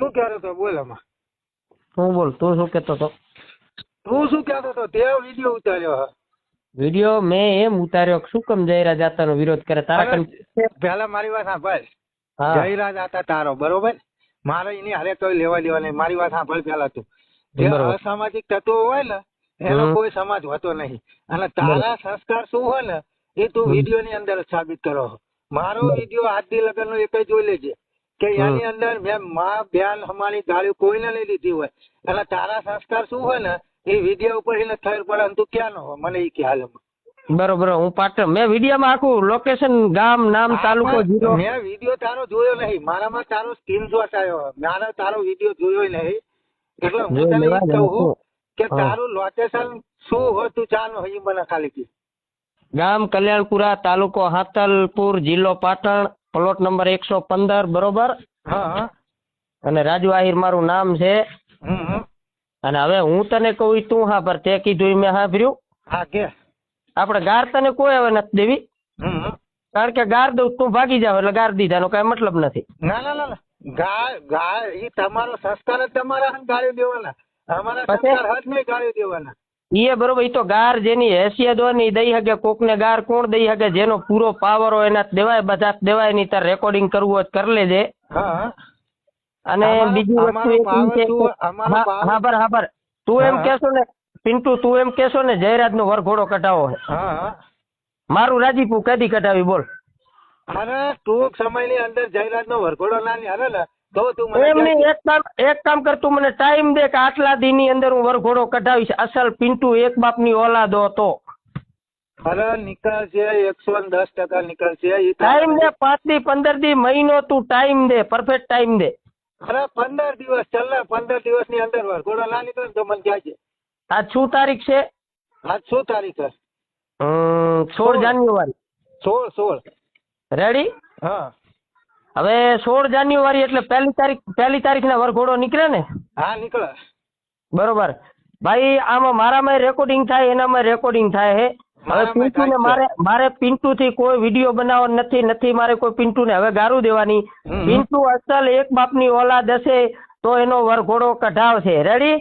શું કહેતો હતો બોલ આમાં? તું બોલ, તું શું કહેતો હતો? તું શું કહેતો હતો? તે વિડીયો ઉતાર્યો હે? વિડીયો મેં એમ ઉતાર્યો શું કેમ જયરાજ જાતાનો વિરોધ કરે તારા પેલા મારી વાત સાંભળ. હા જયરાજ આતા તારો બરોબર, મારે એની હારે કોઈ લેવા દેવા નહીં. મારી વાત સાંભળ પેલા તું. જે બરોબર. અસામાજિક તત્વો હોય ને એનો કોઈ સમાજ હોતો નહીં. અને તારા સંસ્કાર શું હોય ને એ તું વિડીયો ની અંદર સાબિત કરો. મારો વિડીયો આજથી લગન નો એક જોઈ લેજે કે એની અંદર મેં માં બેન અમારી ગાળ્યું કોઈને નહીં લીધી હોય. અને તારા સંસ્કાર શું હોય ને એ વિડીયો ઉપર એને ખબર પડે. અને તું ક્યાં નો હોય મને એ ખ્યાલ. બરોબર, હું પાટણ મેં વિડીયોમાં આખું લોકેશન, ગામ, નામ, તાલુકો, જિલ્લો. મેં વિડીયો તારો જોયો નહીં. મારામાં તારો સ્ક્રીનશોટ આવ્યો. મારે તારો વિડીયો જોયો નહીં. એટલે હું તને એ કહું કે તારું લોકેશન શું હોય તું ચાલો એ મને ખાલી કી. ગામ કલ્યાણપુરા, તાલુકો હાતલપુર, જિલ્લો પાટણ, પ્લોટ નંબર 115. બરોબર. હા. અને રાજુ આહિર મારું નામ છે. અને હવે હું તને કહું ઈ તું હા પર તે કીધું મેં સાંભળ્યું. હા કે આપણે ગાર તને કોઈ હવે નથી દેવી. કારણ કે ગાર દઉં તું ભાગી જાવ એટલે ગાર દીધાનો કઈ મતલબ નથી. ના ના ના ગાય એ તમારો સંસ્કાર જ તમારા ગાળી દેવાના. અમારા સંસ્કાર હાથ નહીં ગાળી દેવાના. એ બરોબર, ઈ તો ગાર જેની હેસિયત હોય ને ઈ દઈ શકે. કોકને ગાર કોણ દઈ શકે? જેનો પૂરો પાવર હોય એના દેવાય, બધા દેવાય. નહીં તાર રેકોર્ડિંગ કરવું હોય કરી લેજે. અને બીજી વસ્તુ હાબર તું એમ કેશો ને પિન્ટુ, તું એમ કેશો ને જયરાજ નો વરઘોડો કઢાવો છે. મારું રાજીપુર કદી કઢાવી બોલ? અરે ટૂંક સમય ની અંદર જયરાજ નો વરઘોડો ના હારે ને તો તું એમ નહીં, એક કામ કર, તું મને ટાઈમ દે કે આટલા દી ની અંદર હું વરઘોડો કઢાવીશ. અસલ પિન્ટુ એક બાપ ની ઓલાદો તો અરે નીકળશે 110% નીકળશે. ટાઈમ દે, 5 દી 15 દી મહિનો તું ટાઈમ દે, પરફેક્ટ ટાઈમ દે. અરે 15 દિવસ ચાલ, 15 દિવસ ની અંદર વરઘોડો ના નીકળે તો મને કહેજે. આજ શું તારીખ છે? આજ શું તારીખ છે? 16 જાન્યુઆરી. 16. રેડી? હા. હવે 16 જાન્યુઆરી એટલે પહેલી તારીખ ના વરઘોડો નીકળે ને? હા નીકળે. બરોબર ભાઈ, આમાં મારામાં રેકોર્ડિંગ થાય, એનામાં રેકોર્ડિંગ થાય હે. હવે પિન્ટુ ને મારે પિન્ટુ થી કોઈ વિડીયો બનાવવાનો નથી. મારે કોઈ પિન્ટુ ને હવે ગારું દેવાની. પિન્ટુ અસલ એક બાપની ઓલાદ હશે તો એનો વરઘોડો કઢાવશે. રેડી?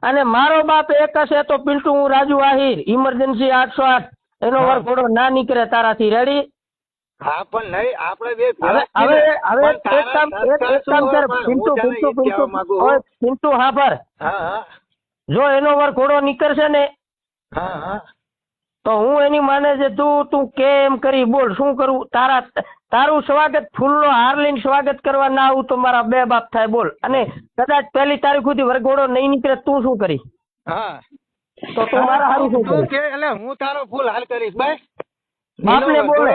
અને મારો બાપ એક હશે તો પિન્ટુ હું રાજુ આહિર ઇમરજન્સી 808 એનો વરઘોડો ના નીકળે તારાથી. રેડી? હા પણ નહીં, આપણે બે હવે એક કામ કર પિન્ટુ હા પર, જો એનો વરઘોડો નીકળશે ને તો હું એની માને છે તું કે એમ કરી બોલ શું કરું? તારું સ્વાગત ફૂલનો હાર લઈને સ્વાગત કરવા ના આવું તો મારા બે બાપ થાય બોલ. અને કદાચ પહેલી તારીખ સુધી વરઘોડો નહીં નીકળે તું શું કરી? તો તું મારા હારું શું કરી? એટલે હું તારો ફૂલ હાર કરીશ ભાઈ. બાપને બોલે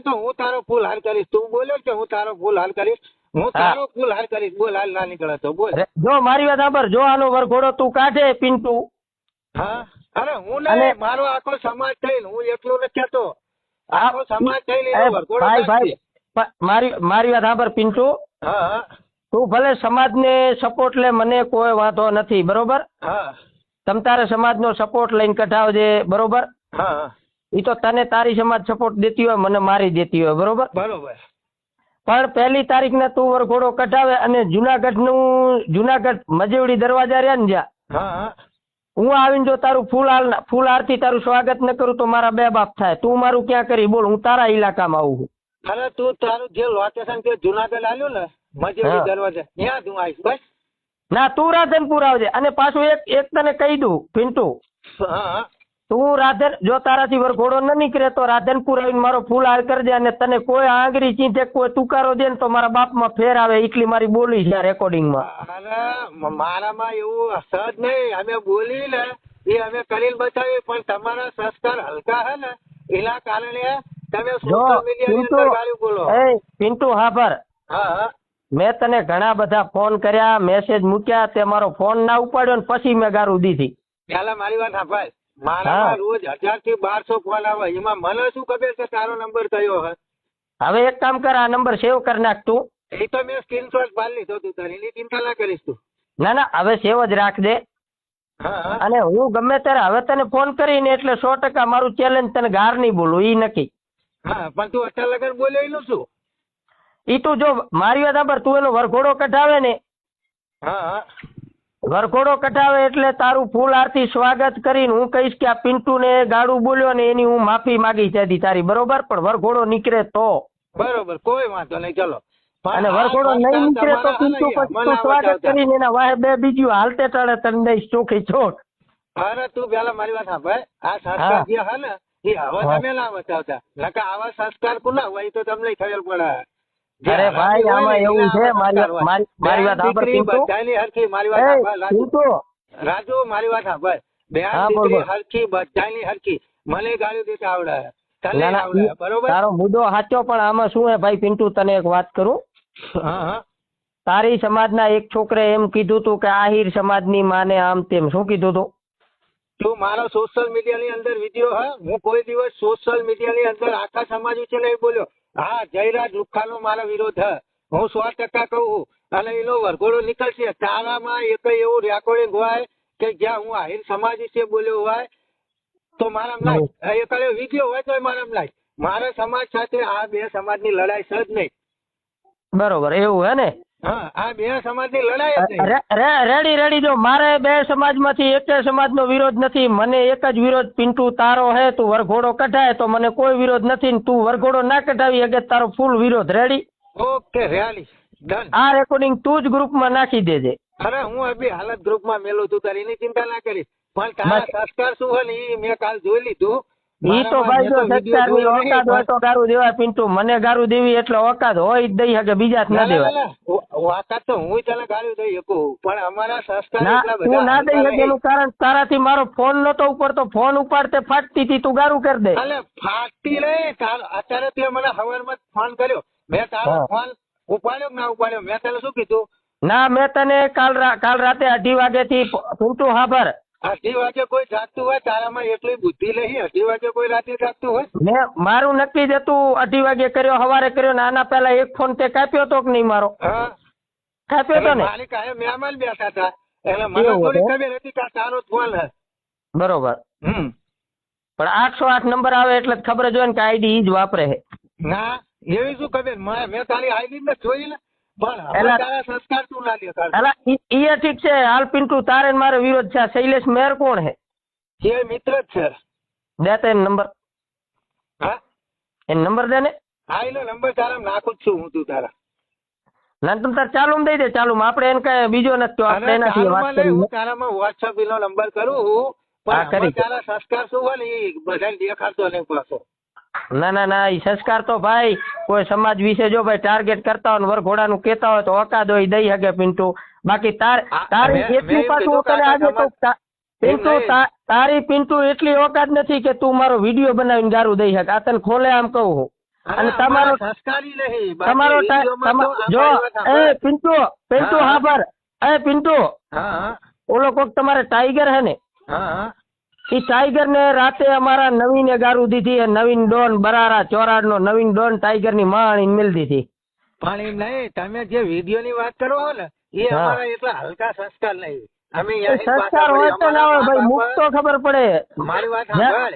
તો હું તારો ફૂલ હાર કરીશ. તું બોલ્યો કે હું તારો ફૂલ હાર કરીશ. હું તારો ફૂલ હાર કરીશ. બોલ, હાલ ના નીકળે તો બોલ. જો મારી વાત સાંભળ, જો આનો વરઘોડો તું કાઢે પિન્ટુ. હા. અરે હું નહીં, મારો આખો સમાજ થઈને, હું એકલો નથી કહેતો. આખો સમાજ થઈને ભાઈ મારી વાત સાંભળ પિન્ટુ. તું ભલે સમાજને સપોર્ટ લે, મને કોઈ વાંધો નથી. બરોબર? તમ તારે સમાજનો સપોર્ટ લઈને કઢાવજે. બરોબર? ઈ તો તને તારી સમાજ સપોર્ટ દેતી હોય, મને મારી દેતી હોય. બરોબર? પણ પહેલી તારીખ ને તું વરઘોડો કઢાવે અને જુનાગઢ મજેવડી દરવાજા રહ્યા ને જ્યાં, હું આવીને જો તારું ફૂલ હારથી તારું સ્વાગત ન કરું તો મારા બે બાપ થાય. તું મારું ક્યાં કરી બોલ? હું તારા ઇલાકામાં આવું છું. અરે તું તારું જે લોકેશન કે જુનાગઢ આલ્યું ને મજેવડી દરવાજા ત્યાં તું આવીશ બસ. ના, તું રાધનપુર આવજે. અને પાછું એક તને કહી દઉં પિન્ટુ, તું જો તારાથી વરઘોડો ન નીકળે તો રાધનપુર આવીને મારો ફૂલ હાર કરજે. અને તને કોઈ આંગળી ચીંધે કોઈ તુકારો દે ને તો મારા બાપમાં ફેર આવે. એટલી મારી બોલી છે રેકોર્ડિંગમાં. અરે મારામાં એવું સહજ નહીં. અમે બોલી ને એ અમે કરીને બતાવી, પણ તમારા સંસ્કાર હલકા હે ને એના કારણે તમે સોશિયલ મીડિયાની અંદર ગાળ્યું બોલો. પિન્ટુ હા પર, મેં તને ઘણા બધા ફોન કર્યા, મેસેજ મૂક્યા, તે મારો ફોન ના ઉપાડ્યો ને પછી મેં ગારું દીધી. પેલા મારી વાત સાંભળ, મારા રોજ 1000 થી 1200 ફોન આવે. એમાં મને શું ખબર કે તારો નંબર કયો હે? હવે એક કામ કર, આ નંબર સેવ કરી નાખ તું. એ તો મેં સ્ક્રીનશોટ પાડી લીધો તું તારી, એની ચિંતા ના કરીશ તું. ના હવે સેવ જ રાખજે. અને હું ગમે ત્યારે હવે તને ફોન કરીને એટલે 100% મારું ચેલેન્જ તને ગાર નહીં બોલું ઈ નક્કી. પણ તું અત્યાર લગન બોલ્યો એનું શું? ઈ તું જો મારી વાત સાંભળ, તું એનો વરઘોડો કઢાવે ને, હા વરઘોડો કઢાવે એટલે તારું ફૂલ આરતી સ્વાગત કરીને હું કહીશ કે આ પિન્ટુને ગાળું બોલ્યો ને એની હું માફી માંગી હતી તારી, બરોબર? પણ વરઘોડો નીકળે તો બરોબર, કોઈ વાંધો નહીં, ચલો. અને વરઘોડો નહીં નીકળે તો પિન્ટુ પછી તું સ્વાગત કરીને એના વાહે બે બીજું હાલતે ટાળે તને દઈશ ચોખી ચોટ. અરે તું પેલા મારી વાત સાંભળ, આ સંસ્કાર જે હે ને એ હવે તમે ના બતાવતા, નકા આવા સંસ્કાર કોના હોય તો તમને ખબર પડે. અરે ભાઈ આમાં એવું છે, મારી વાત સાંભળ પિન્ટુ, બધાની હરખી, મારી વાત સાંભળ રાજુ, મારી વાત સાંભળ, બેન દીકરી હરખી, બધાની હરખી. મને ગાળું દેતા આવડે, તને આવડે, બરોબર? તારો મુદ્દો સાચો, પણ આમાં શું હે ભાઈ પિન્ટુ, તને એક વાત કરું. તારી સમાજના એક છોકરે એમ કીધું તું કે આહિર સમાજની માને આમ તેમ, શું કીધું તું? તું મારો સોશિયલ મીડિયાની અંદર વિડીયો હે, હું કોઈ દિવસ સોશિયલ મીડિયાની અંદર આખા સમાજ વિશે નહીં બોલ્યો. હા, જયરાજ લુખ્ખાનો મારો વિરોધ હે, હું 100% કહું. અને એનો વરઘોડો નીકળશે, તારામાં એક એવું રેકોર્ડિંગ હોય કે જ્યાં હું આહિર સમાજ વિશે બોલ્યો હોય તો મારા લાય, એક વિડીયો હોય તો મારા લાય. મારા સમાજ સાથે આ બે સમાજની લડાઈ છે જ નહીં. બરોબર, એવું હે ને? હા, આ બે સમાજની લડાઈ જ નહીં. રેડી જો મારે બે સમાજમાંથી એક સમાજનો વિરોધ નથી, મને એક જ વિરોધ પિન્ટુ તારો હે. તું વરઘોડો કઢાય તો મને કોઈ વિરોધ નથી, ને તું વરઘોડો ના કઢાવી શકે તારો ફૂલ વિરોધ. રેડી? Okay, ready, done. આ રેકોર્ડિંગ તું જ ગ્રુપમાં નાખી દેજે. અરે હું અભી હાલત ગ્રુપમાં મેલું છું, તારી એની ચિંતા ના કરીશ. પણ તારા સંસ્કાર શું હોય ને એ મેં કાલ જોઈ લીધું. ઈ તો ભાઈ જો સંસ્કારની ઓકાત હોય તો ગારું દેવાય પિન્ટુ, મને ગારું દેવી એટલે ઓકાત હોય જ દઈ શકે, બીજા જ ના દેવાય. ઓકાત તો હું તને ગારું દઈ શકું, પણ અમારા સંસ્કાર તું ના દઈ શકે એનું કારણ તારાથી મારો ફોન નતો ઉપડતો, ફોન ઉપાડતે ફાટતી હતી, તું ગારું કરી દે. એટલે ફાટતી નહીં, અત્યારે તે મને હવારમાં ફોન કર્યો, મેં તારો ફોન ઉપાડ્યો કે ના ઉપાડ્યો? મેં તને શું કીધું? ના, મેં તને કાલ રાતે 2:30 વાગ્યાથી પિન્ટુ હાબર 2:30 વાગે કોઈ જાગતું હોય? તારામાં એટલી બુદ્ધિ નહીં, 2:30 વાગે કોઈ રાતે જાગતું હોય? મેં મારું નક્કી જ હતું, 2:30 વાગે કર્યો, સવારે કર્યો ને આના પહેલા એક ફોન તે કાપ્યો તો કે નહીં મારો? કાપ્યો તો ને? માલિક આયા મહેમાન બેઠા હતા એટલે મને થોડી ખબર હતી કે તારો ફોન હે. બરોબર. પણ 808 નંબર આવે એટલે ખબર જ હોય ને કે આઈડી ઈ જ વાપરે છે. ના, એવી શું ખબર? મેં તારી આઈડી ને જોઈ ને, પણ તારા સંસ્કાર તું ના લે. ઈ ઠીક છે, હાલ પિન્ટુ તારે ને મારો વિરોધ છે. શૈલેષ મેર કોણ હે? એ મિત્ર જ છે. દે તે નંબર. હા, એ નંબર દે ને. હા, એનો નંબર તારા નાખું જ છું હું. તું તારા ના તમે તાર ચાલુ દઈ દે. ચાલુ આપણે એને કઈ બીજો નથી, આપણે એનાથી વાત કરી. હું તારામાં વોટ્સઅપ નો નંબર કરું, પણ તારા સંસ્કાર શું હોય ને એ બધાને દેખાડતો નહીં પાછો. ના ઈ સંસ્કાર તો ભાઈ કોઈ સમાજ વિશે જો ભાઈ ટાર્ગેટ કરતા હોય વરઘોડાનું કેતા હોય તો ઓકાદ હોય દઈ શકે પિન્ટુ. બાકી તારી એટલી પાછું તને આજે તો પિન્ટુ તારી પિન્ટુ એટલી ઓકાદ નથી કે તું મારો વિડીયો બનાવીને ગારું દઈ શકે. આ તને ખોલે આમ કહું. અને તમારો સંસ્કારી નહીં, તમારો જો એ પિન્ટુ હાબર, એ પિન્ટુ ઓલો કોક તમારે ટાઈગર હે ને, ઈ ટાઈગર ને રાતે અમારા નવીને ગારું દીધી. નવીન ડોન બરારા ચોરાડ નો નવીન ડોન ટાઈગર ની માણી મિલ દીધી. પણ એમ નહીં, તમે જે વિડીયો ની વાત કરો છો ને એ અમારા એટલા હલકા સંસ્કાર નહીં. અમે સંસ્કાર હોય તો ના હોય ભાઈ, મુખ તો ખબર પડે. મારી વાત સાંભળ,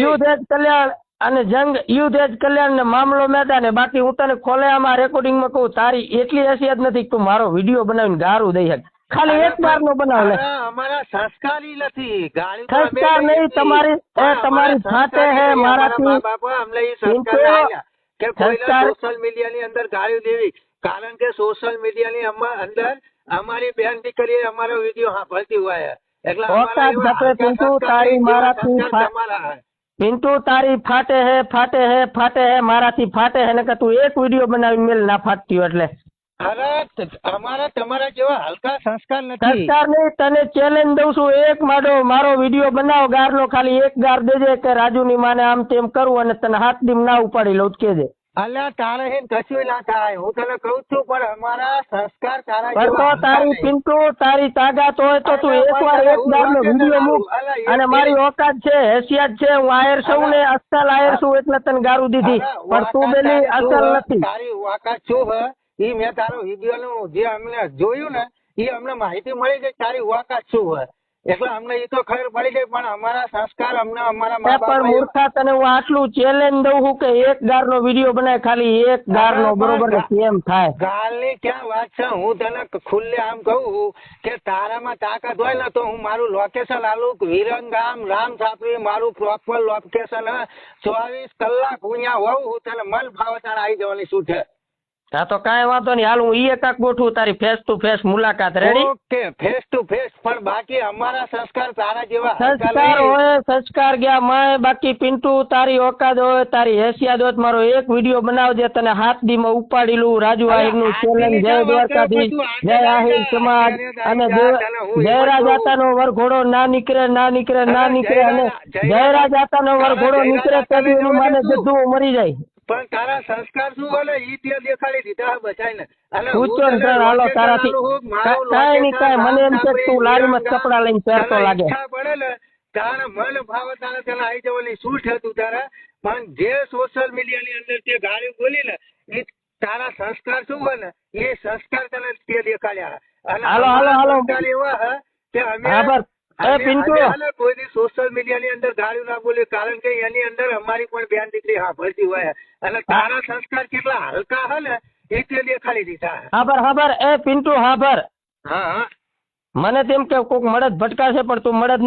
યુદ્ધ જ કલ્યાણ અને જંગ, યુદ્ધ જ કલ્યાણ ને મામલો મેદાન. બાકી હું તને ખોલે આમાં રેકોર્ડિંગ માં કહું, તારી એટલી હસિયત નથી કે તું મારો વિડીયો બનાવીને ગારું દઈ શકે. ખાલી એક વાર નો બનાવ લે. અમારા સંસ્કારી નથી, સંસ્કાર નહીં તમારી, તમારી ફાટે હે મારાથી. સોશિયલ મીડિયા ની અંદર ગાળી દેવી, કારણ કે સોશિયલ મીડિયા ની અંદર અમારી બેન દીકરી અમારો વિડીયો સાંભળતી હોય એટલે પિન્ટુ તારી મારાથી પિન્ટુ તારી ફાટે હે મારાથી ફાટે હે ને કે તું એક વિડીયો બનાવીને મેલ ના ફાટતી હોય એટલે. અરે અમારા તમારા જેવા હલકા સંસ્કાર નથી. સંસ્કાર નહીં, તને ચેલેન્જ દઉં છું, એક મારો વિડીયો બનાવો ગારનો, ખાલી એક ગાર દેજે કે રાજુની માને આમ તેમ કરું અને તને હાથ દીમ ના ઉપાડી લઉં કેજે. અલ્યા તારે હે કશું ના થાય, હું તને કહું છું, પણ અમારા સંસ્કાર તારા જેવા તો તારી પિન્ટુ તારી તાકાત હોય તો તું એકવાર એક ગારનો વિડીયો મૂક. અને મારી ઓકાત છે, હેસિયત છે, હું આયર છું ને અસલ આયર છું એટલે તને ગારું દીધી, પણ તું બેલી અસલ નથી. તારી ઓકાત શું હે ઈ મેં તારો વિડીયો નું જે અમને જોયું ને એ અમને માહિતી મળી ગઈ તારી ઓકાત શું હોય. એટલે અમને એ તો ખબર પડી ગઈ પણ અમારા સંસ્કાર અમને અમારા મા પણ બાપા મૂર્ખા તને હું આટલું ચેલેન્જ દઉં છું કે એક ગારનો વિડીયો બનાય, ખાલી એક ગારનો, બરોબર ને? કેમ થાય? ગાલની ક્યાં વાત છે? હું તને ખુલ્લે આમ કહું કે તારામાં તાકાત હોય ને તો હું મારું લોકેશન આલું, વિરંગામ રામ છાપરી મારું પ્રોપર લોકેશન 24 કલાક હું અહીંયા હોઉં, હું તને મન ફાવે તારે આવી જવાની શું છે? હા તો કાંઈ વાંધો નહીં, હાલ હું ઈ એકાક ગોઠવું તારી ફેસ ટુ ફેસ મુલાકાત. Ready? Okay, face to face. પણ બાકી અમારા સંસ્કાર તારા જેવા સંસ્કાર હોય, સંસ્કાર ગયા માય. બાકી પિન્ટુ તારી ઓકાત હોય, તારી હેસિયત હોય, મારો એક વિડીયો બનાવજે, તને 7 દીમાં ઉપાડી લઉં. રાજુ આહિર નું ચેલેન્જ, જય દ્વારકાધીશ, જય આહિર સમાજ અને જયરાજ આતાનો વરઘોડો ના નીકળે, ના નીકળે, ના નીકળે, અને જયરાજ આતાનો વરઘોડો નીકળે તો એનું માને જતું મરી જાય. પણ તારા સંસ્કાર શું બોલે ઈ તે દેખાડી દીધા બચાઈને. પૂછો ને સર, હાલો તારાથી કાંઈ નહીં, કાંઈ. મને એમ છે તું લારીમાં કપડા લઈને પહેરતો લાગે. પડે ને તારા મન ભાવે તારે તને આવી જવાની શું થતું તારા. પણ જે સોશિયલ મીડિયા ની અંદર તે ગાળી બોલી ને એ તારા સંસ્કાર શું હોય ને એ સંસ્કાર તને તે દેખાડ્યા. હાલો હાલો હાલો એવા કે અમે કોઈ સોશિયલ મીડિયા ની અંદર ગાળ્યું ના બોલ્યું, કારણ કે એની અંદર અમારી પણ બેન દીકરી સાંભળતી હોય અને તારા સંસ્કાર કેટલા હલકા હે ને એ તે દેખાડી દીધા. હાબર એ પિન્ટુ હાબર. હા, મને તેમ કે કોક મળદ ભટકાશે પણ તું મળદ